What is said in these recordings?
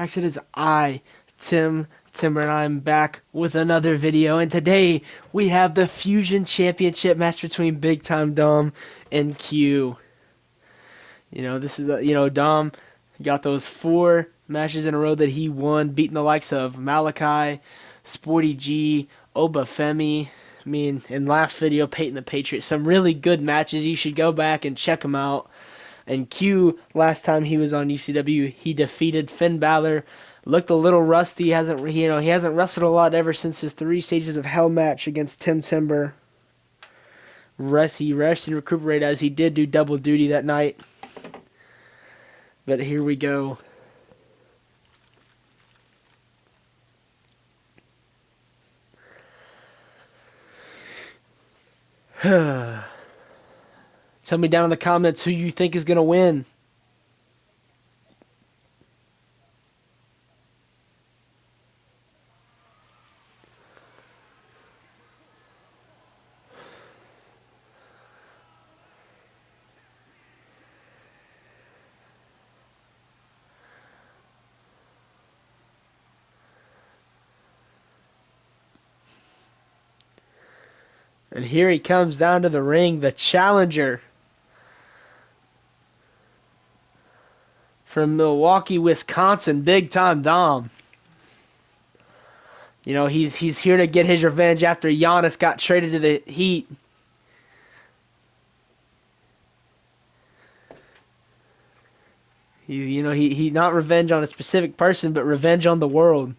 It is I, Tim Timber, and I'm back with another video. And today we have the Fusion Championship match between Big Time Dom and Q. This is Dom got those 4 matches in a row that he won, beating the likes of Malachi, Sporty G, Obafemi. In last video, Peyton the Patriot. Some really good matches. You should go back and check them out. And Q, last time he was on UCW, he defeated Finn Balor. Looked a little rusty. He hasn't wrestled a lot ever since his 3 Stages of Hell match against Tim Timber. He rested and recuperated, as he did do double duty that night. But here we go. Tell me down in the comments who you think is going to win. And here he comes down to the ring, the challenger from Milwaukee, Wisconsin, Big Time Dom. He's here to get his revenge after Giannis got traded to the Heat. He not revenge on a specific person, but revenge on the world.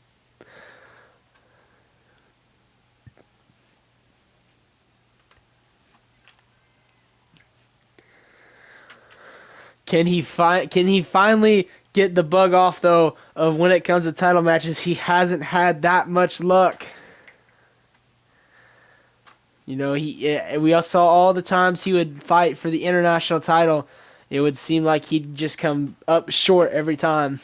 Can he finally get the bug off, though, of when it comes to title matches? He hasn't had that much luck. We all saw all the times he would fight for the international title. It would seem like he'd just come up short every time.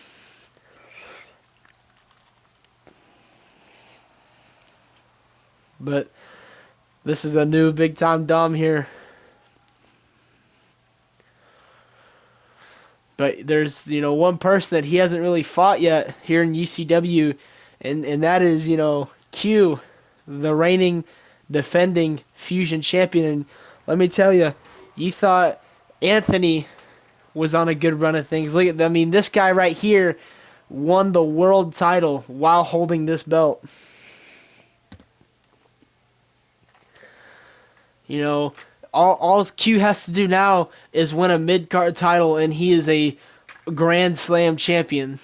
But this is a new Big Time Dom here. But there's, one person that he hasn't really fought yet here in UCW, and that is, Q, the reigning, defending Fusion champion. And let me tell you, you thought Anthony was on a good run of things. Look at, this guy right here won the world title while holding this belt. All Q has to do now is win a mid-card title, and he is a Grand Slam champion.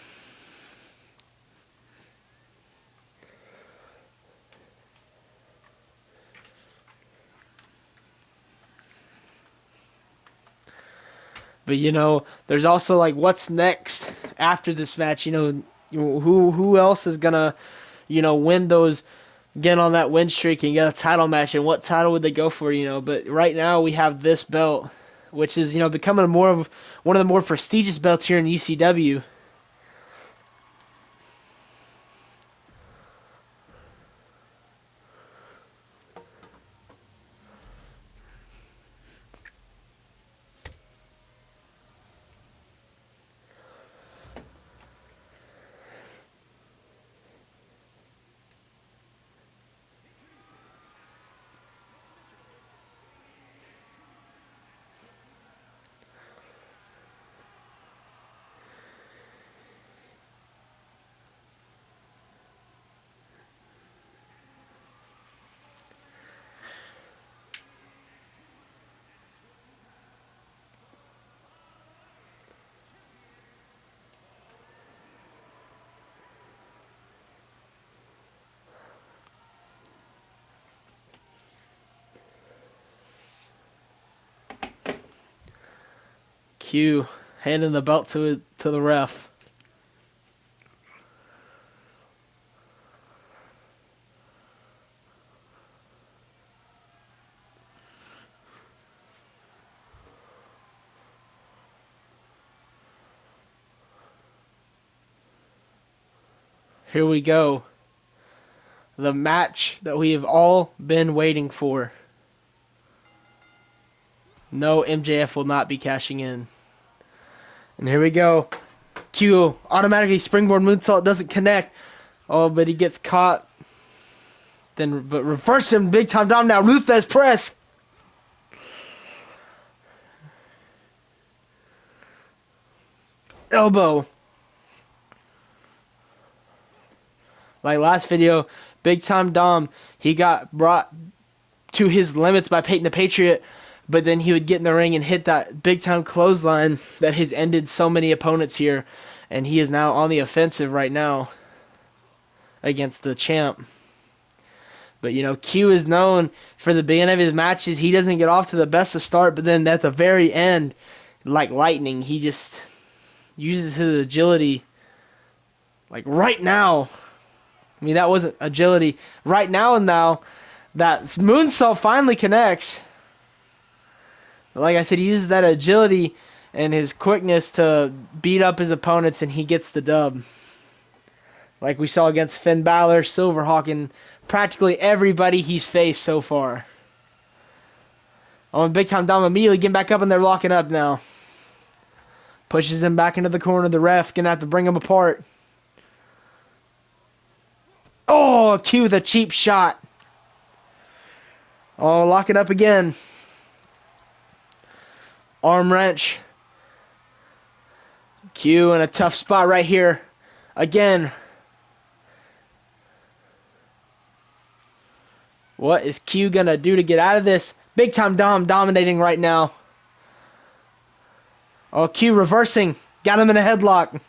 But there's also, like, what's next after this match? Who else is gonna, win those, get on that win streak and get a title match, and what title would they go for? But right now we have this belt, which is, becoming more of one of the more prestigious belts here in UCW. Q handing the belt to the ref. Here we go. The match that we have all been waiting for. No, MJF will not be cashing in. And here we go. Q automatically springboard moonsault, doesn't connect. Oh, but he gets caught. Then, but reverse him, Big Time Dom now. Lou Thesz press. Elbow. Like last video, Big Time Dom, he got brought to his limits by Peyton the Patriot, but then he would get in the ring and hit that big time clothesline that has ended so many opponents here, and he is now on the offensive right now against the champ. But, you know, Q is known for the beginning of his matches. He doesn't get off to the best of start, but then at the very end, like lightning, he just uses his agility. Like right now, I mean, that wasn't agility. Right now, that moonsault finally connects. Like I said, he uses that agility and his quickness to beat up his opponents, and he gets the dub. Like we saw against Finn Balor, Silverhawk, and practically everybody he's faced so far. Oh, and Big Time Dom immediately getting back up, and they're locking up now. Pushes him back into the corner. The ref gonna have to bring him apart. Oh, Q with a cheap shot. Oh, locking up again. Arm wrench. Q in a tough spot right here. Again. What is Q gonna do to get out of this? Big Time Dom dominating right now. Oh, Q reversing. Got him in a headlock.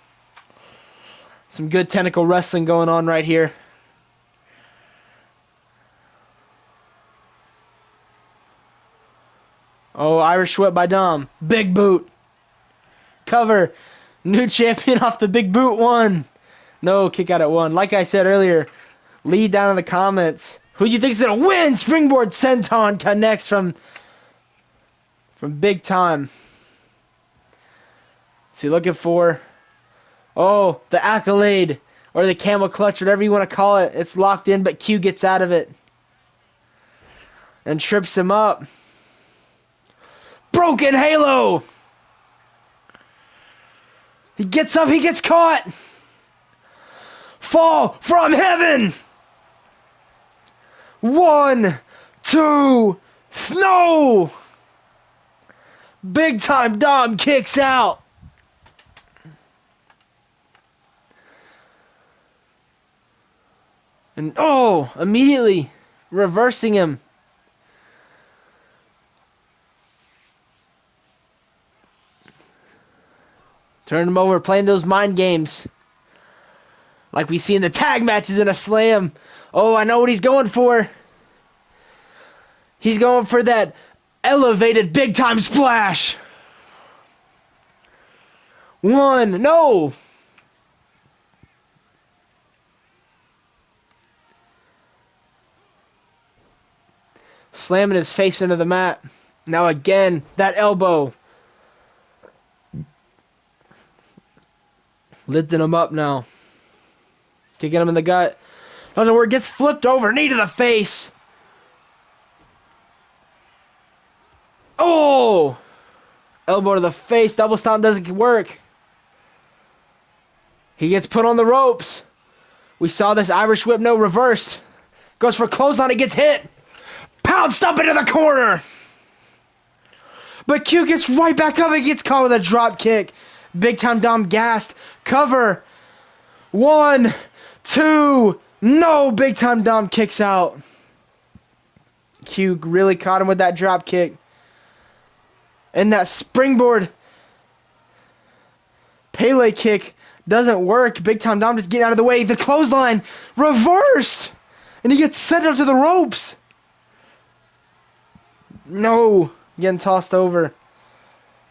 Some good tentacle wrestling going on right here. Oh, Irish whip by Dom. Big boot. Cover. New champion off the big boot. One. No, kick out at one. Like I said earlier, lead down in the comments. Who do you think is going to win? Springboard Senton connects from Big Time. So you're looking for, oh, the accolade or the camel clutch, whatever you want to call it. It's locked in, but Q gets out of it and trips him up. Broken Halo. He gets up, he gets caught. Fall from heaven. 1, 2, no. Big Time Dom kicks out. And oh, immediately reversing him. Turn him over, playing those mind games. Like we see in the tag matches in a slam. Oh, I know what he's going for. He's going for that elevated big time splash. 1, no. Slamming his face into the mat. Now again, that elbow. Lifting him up now. Taking him in the gut. Doesn't work. Gets flipped over. Knee to the face. Oh! Elbow to the face. Double stomp doesn't work. He gets put on the ropes. We saw this Irish whip, no, reversed. Goes for clothesline. He gets hit. Pound stomp into the corner. But Q gets right back up and gets caught with a drop kick. Big Time Dom gassed. Cover. 1, 2. No. Big Time Dom kicks out. Q really caught him with that drop kick. And that springboard Pele kick doesn't work. Big Time Dom just getting out of the way. The clothesline reversed. And he gets sent up to the ropes. No. Getting tossed over.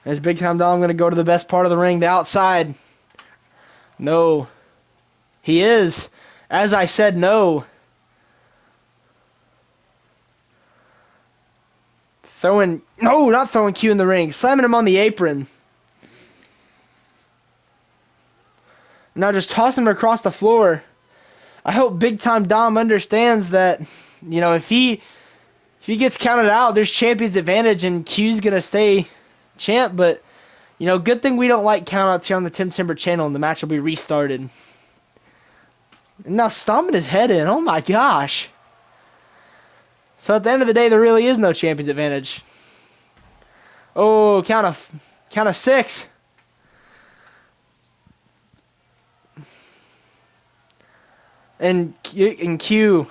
As Big Time Dom going to go to the best part of the ring, the outside. No. He is. As I said, no. Throwing, no, not throwing Q in the ring. Slamming him on the apron. Now just tossing him across the floor. I hope Big Time Dom understands that, you know, if he gets counted out, there's champion's advantage and Q's going to stay champ, but You know, good thing we don't like countouts here on the Tim Timber channel, and the match will be restarted. And now stomping his head in. Oh my gosh. So at the end of the day, there really is no champion's advantage. Oh, count of 6. And Q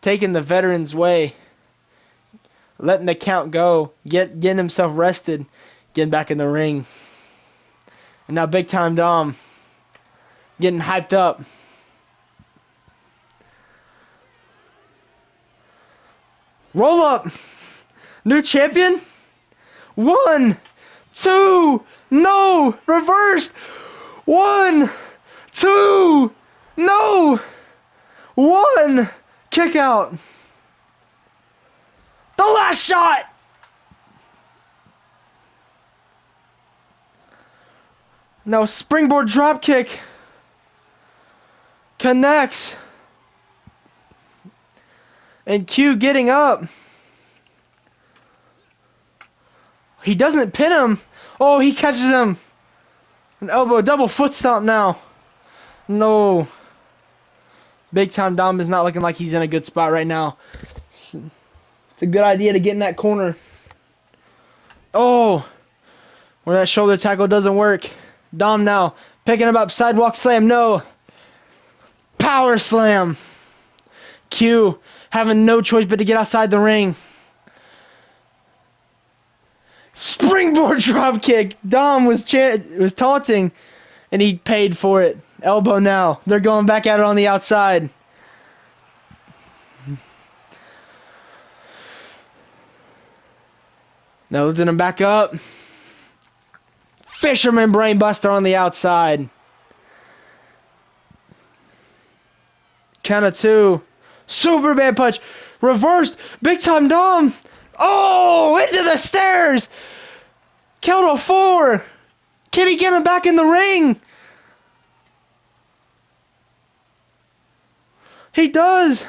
taking the veteran's way, letting the count go, getting himself rested, getting back in the ring. And now Big Time Dom getting hyped up. Roll up. New champion. 1, 2, no, reversed. 1, 2, no. 1, kick out. The last shot. Now springboard drop kick. Connects. And Q getting up. He doesn't pin him. Oh, he catches him. An elbow, double foot stomp now. No. Big Time Dom is not looking like he's in a good spot right now. It's a good idea to get in that corner. Oh. Where that shoulder tackle doesn't work. Dom now picking him up. Sidewalk slam. No. Power slam. Q having no choice but to get outside the ring. Springboard drop kick. Dom was taunting, and he paid for it. Elbow now. They're going back at it on the outside. Now lifting him back up. Fisherman brainbuster on the outside. Count of 2. Superman punch. Reversed. Big Time Dom. Oh, into the stairs. Count of 4. Can he get him back in the ring? He does.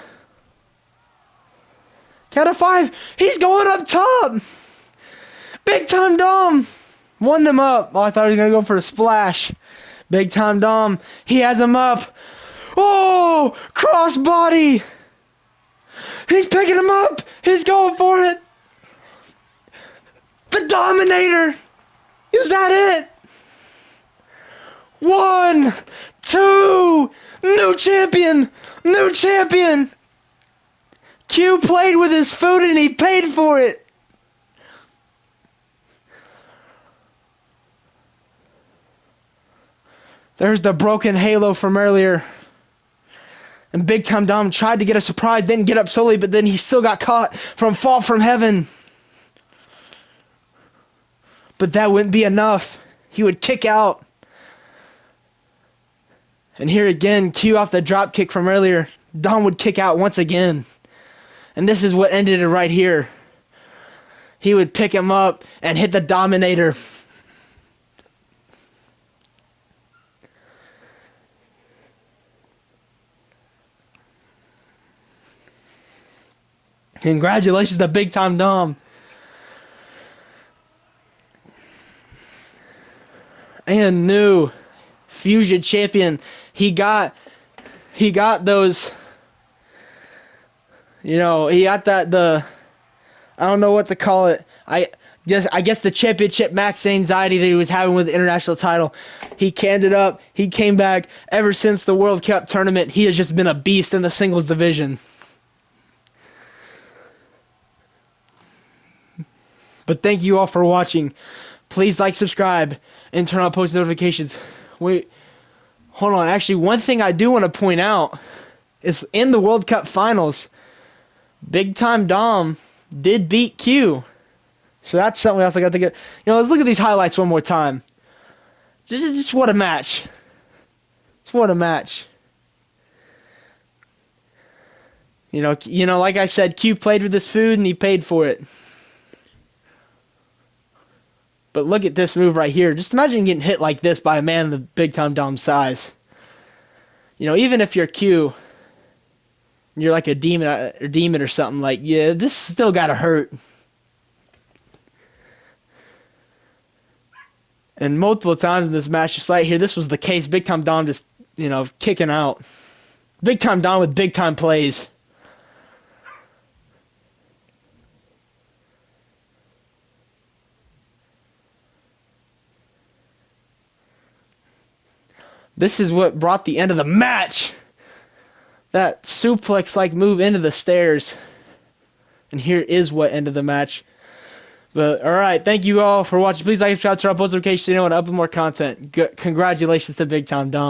Count of 5. He's going up top. Big Time Dom won him up. Oh, I thought he was going to go for a splash. Big Time Dom. He has him up. Oh, crossbody. He's picking him up. He's going for it. The Dominator. Is that it? 1, 2. New champion. New champion. Q played with his food and he paid for it. There's the broken halo from earlier. And Big Time Dom tried to get a surprise, didn't get up solely, but then he still got caught from fall from heaven. But that wouldn't be enough. He would kick out. And here again, Q off the drop kick from earlier. Dom would kick out once again. And this is what ended it right here. He would pick him up and hit the Dominator. Congratulations to Big Time Dom. And new Fusion champion. He got those, you know, he got I don't know what to call it. I guess the championship max anxiety that he was having with the international title. He canned it up. He came back. Ever since the World Cup tournament, he has just been a beast in the singles division. But thank you all for watching. Please like, subscribe, and turn on post notifications. Wait, hold on. Actually, one thing I do want to point out is in the World Cup finals, Big Time Dom did beat Q. So that's something else I got to get. You know, let's look at these highlights one more time. Just what a match. Just what a match. You know, like I said, Q played with his food and he paid for it. But look at this move right here. Just imagine getting hit like this by a man of the Big Time Dom's size. You know, even if you're Q, you're like a demon or something, like, yeah, this still gotta hurt. And multiple times in this match, just right here, this was the case. Big Time Dom just, kicking out. Big Time Dom with big time plays. This is what brought the end of the match. That suplex-like move into the stairs. And here is what ended the match. But, alright, thank you all for watching. Please like and subscribe to our post notifications so you know when I upload more content. Congratulations to Big Time Dom.